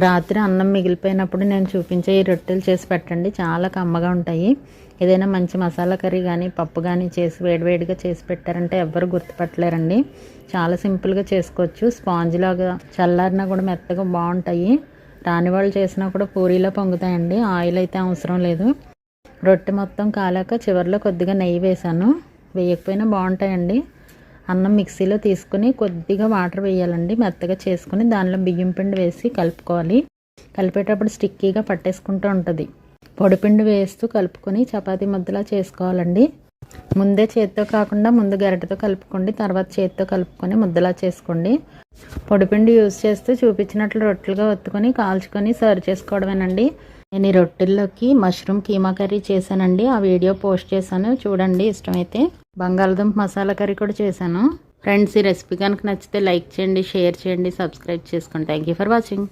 రాత్రి అన్నం మిగిలిపోయినప్పుడు నేను చూపించే ఈ రొట్టెలు చేసి పెట్టండి, చాలా కమ్మగా ఉంటాయి. ఏదైనా మంచి మసాలా కర్రీ కానీ పప్పు కానీ చేసి వేడివేడిగా చేసి పెట్టారంటే ఎవ్వరు గుర్తుపట్టలేరండి. చాలా సింపుల్గా చేసుకోవచ్చు. స్పాంజ్ లాగా చల్లారినా కూడా మెత్తగా బాగుంటాయి. రాని వాళ్ళు చేసినా కూడా పూరీలో పొంగుతాయండి. ఆయిల్ అయితే అవసరం లేదు. రొట్టె మొత్తం కాలాక చివరిలో కొద్దిగా నెయ్యి వేసాను. వేయకపోయినా బాగుంటాయండి. అన్నం మిక్సీలో తీసుకుని కొద్దిగా వాటర్ వేయాలండి. మెత్తగా చేసుకుని దానిలో బియ్యం పిండి వేసి కలుపుకోవాలి. కలిపేటప్పుడు స్టిక్కీగా పట్టేసుకుంటూ ఉంటుంది. పొడిపిండి వేస్తూ కలుపుకొని చపాతీ ముద్దలా చేసుకోవాలండి. ముందే చేత్తో కాకుండా ముందు గరిటెతో కలుపుకోండి, తర్వాత చేత్తో కలుపుకొని ముద్దలా చేసుకోండి. పొడిపిండి యూజ్ చేస్తూ చూపించినట్లు రొట్టెలుగా ఒత్తుకొని కాల్చుకొని సర్వ్ చేసుకోవడమేనండి. నేను ఈ రొట్టెల్లోకి మష్రూమ్ కీమా కర్రీ చేశానండి. ఆ వీడియో పోస్ట్ చేశాను, చూడండి. ఇష్టమైతే బంగాళదుంప మసాలా కర్రీ కూడా చేశాను. ఫ్రెండ్స్, ఈ రెసిపీ కనుక నచ్చితే లైక్ చేయండి, షేర్ చేయండి, సబ్స్క్రైబ్ చేసుకోండి. Thank you for watching.